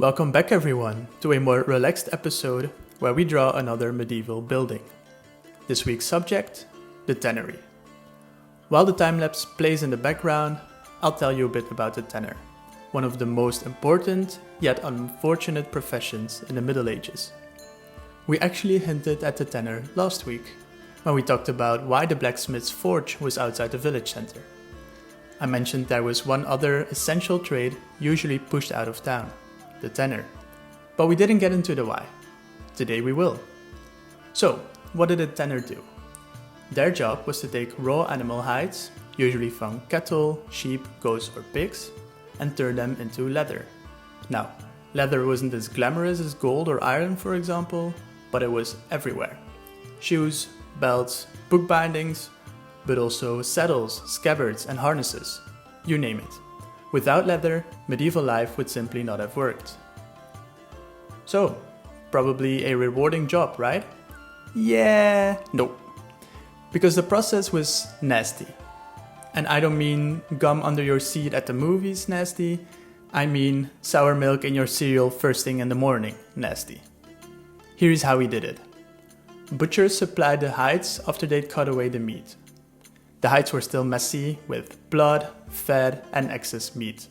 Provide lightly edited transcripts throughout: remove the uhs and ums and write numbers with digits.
Welcome back everyone to a more relaxed episode where we draw another medieval building. This week's subject, the tannery. While the time-lapse plays in the background, I'll tell you a bit about the tanner, one of the most important yet unfortunate professions in the Middle Ages. We actually hinted at the tanner last week, when we talked about why the blacksmith's forge was outside the village center. I mentioned there was one other essential trade usually pushed out of town, the tanner. But we didn't get into the why. Today we will. So, what did a tanner do? Their job was to take raw animal hides, usually from cattle, sheep, goats or pigs, and turn them into leather. Now, leather wasn't as glamorous as gold or iron, for example, but it was everywhere. Shoes, belts, book bindings, but also saddles, scabbards and harnesses. You name it. Without leather, medieval life would simply not have worked. So, probably a rewarding job, right? Yeah, nope. Because the process was nasty. And I don't mean gum under your seat at the movies nasty, I mean sour milk in your cereal first thing in the morning nasty. Here's how he did it. Butchers supplied the hides after they'd cut away the meat. The hides were still messy with blood, fat and excess meat.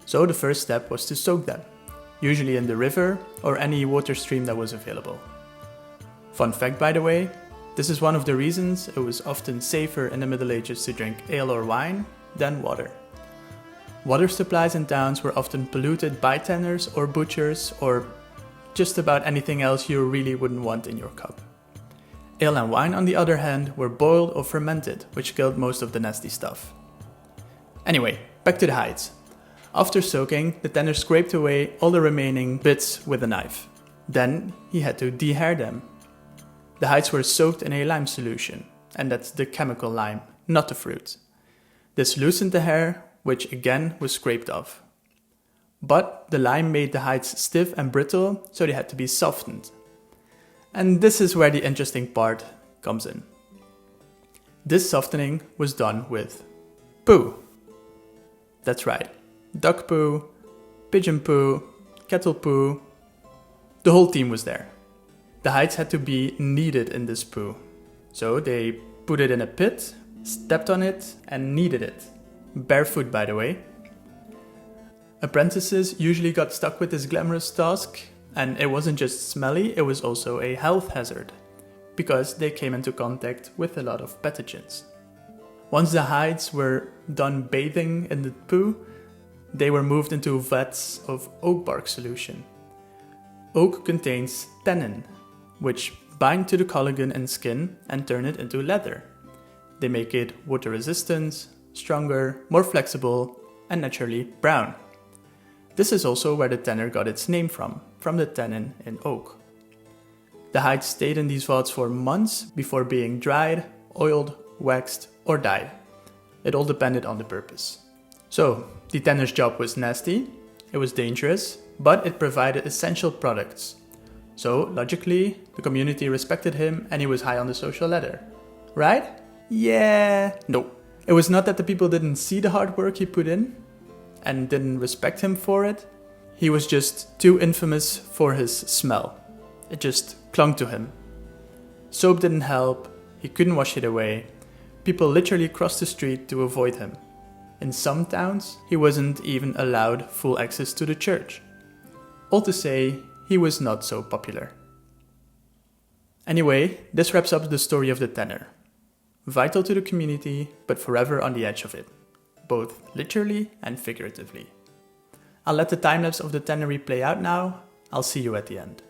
So the first step was to soak them, usually in the river or any water stream that was available. Fun fact by the way, this is one of the reasons it was often safer in the Middle Ages to drink ale or wine than water. Water supplies in towns were often polluted by tanners or butchers or just about anything else you really wouldn't want in your cup. Ale and wine, on the other hand, were boiled or fermented, which killed most of the nasty stuff. Anyway, back to the hides. After soaking, the tanner scraped away all the remaining bits with a knife. Then he had to dehair them. The hides were soaked in a lime solution, and that's the chemical lime, not the fruit. This loosened the hair, which again was scraped off. But the lime made the hides stiff and brittle, so they had to be softened. And this is where the interesting part comes in. This softening was done with poo. That's right, duck poo, pigeon poo, cattle poo. The whole team was there. The hides had to be kneaded in this poo. So they put it in a pit, stepped on it and kneaded it. Barefoot, by the way. Apprentices usually got stuck with this glamorous task, and it wasn't just smelly, it was also a health hazard, because they came into contact with a lot of pathogens. Once the hides were done bathing in the poo, they were moved into vats of oak bark solution. Oak contains tannin, which bind to the collagen and skin and turn it into leather. They make it water resistant, stronger, more flexible, and naturally brown. This is also where the tanner got its name from the tannin in oak. The hides stayed in these vats for months before being dried, oiled, waxed, or dyed. It all depended on the purpose. So, the tanner's job was nasty, it was dangerous, but it provided essential products. So, logically, the community respected him and he was high on the social ladder. Right? Yeah. No. It was not that the people didn't see the hard work he put in and didn't respect him for it. He was just too infamous for his smell. It just clung to him. Soap didn't help, he couldn't wash it away. People literally crossed the street to avoid him. In some towns, he wasn't even allowed full access to the church. All to say, he was not so popular. Anyway, this wraps up the story of the tanner. Vital to the community, but forever on the edge of it, both literally and figuratively. I'll let the time-lapse of the tannery play out now. I'll see you at the end.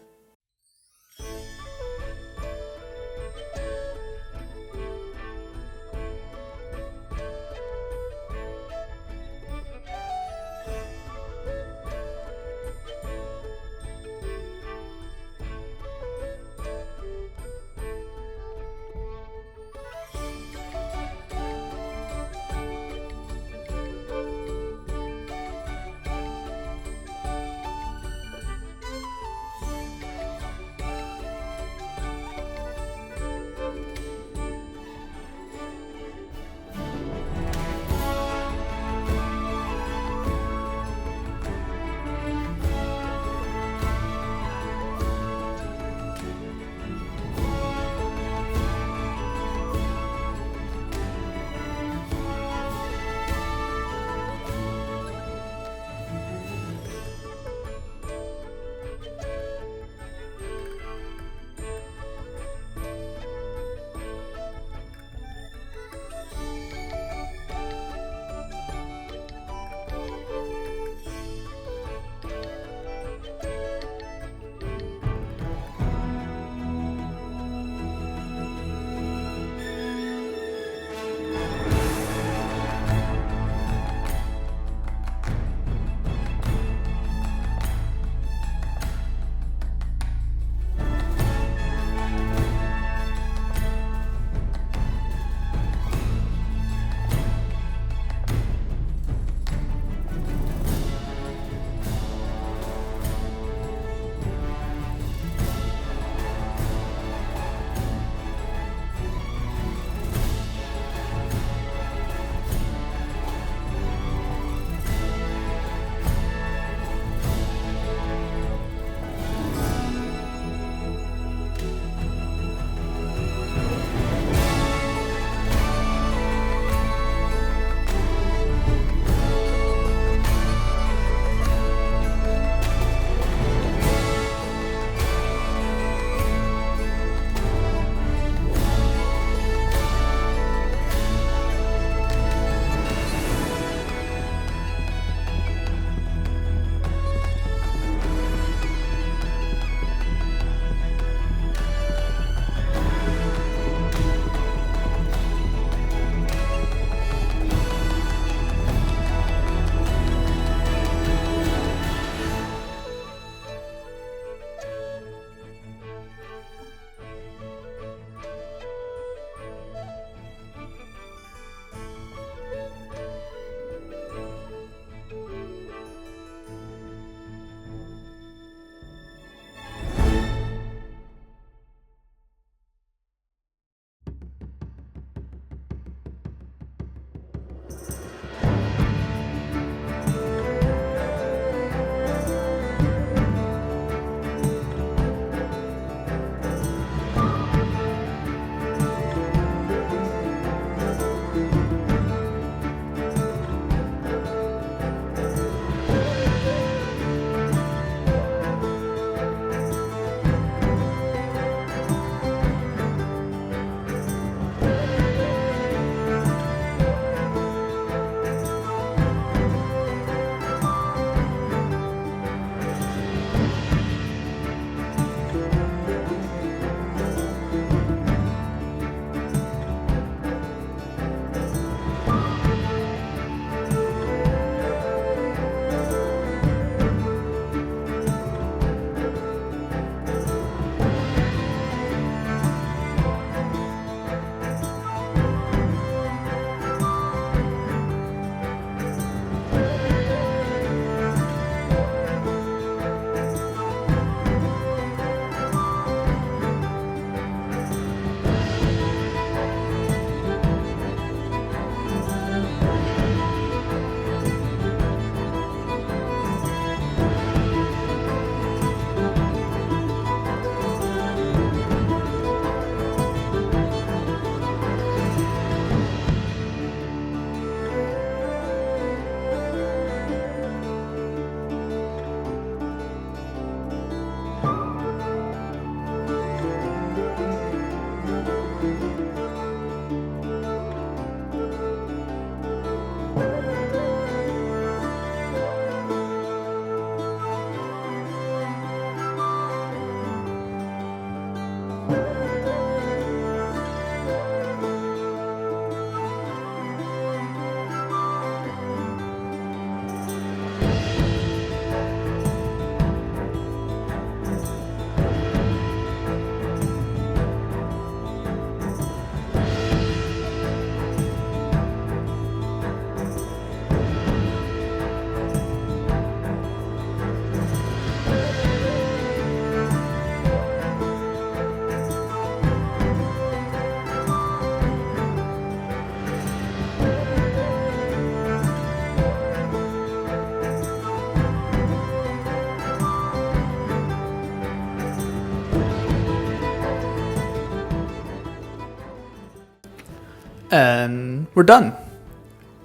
And we're done.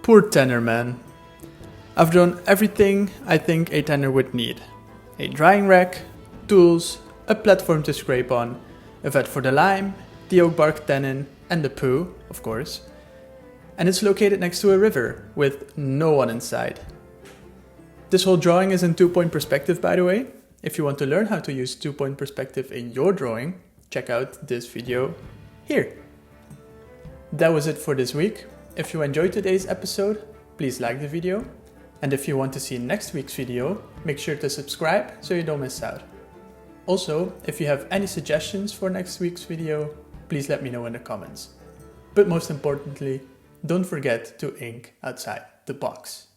Poor tanner man. I've drawn everything I think a tanner would need. A drying rack, tools, a platform to scrape on, a vat for the lime, the oak bark tannin, and the poo, of course. And it's located next to a river, with no one inside. This whole drawing is in 2-point perspective, by the way. If you want to learn how to use 2-point perspective in your drawing, check out this video here. That was it for this week. If you enjoyed today's episode, please like the video. And if you want to see next week's video, make sure to subscribe so you don't miss out. Also, if you have any suggestions for next week's video, please let me know in the comments. But most importantly, don't forget to ink outside the box.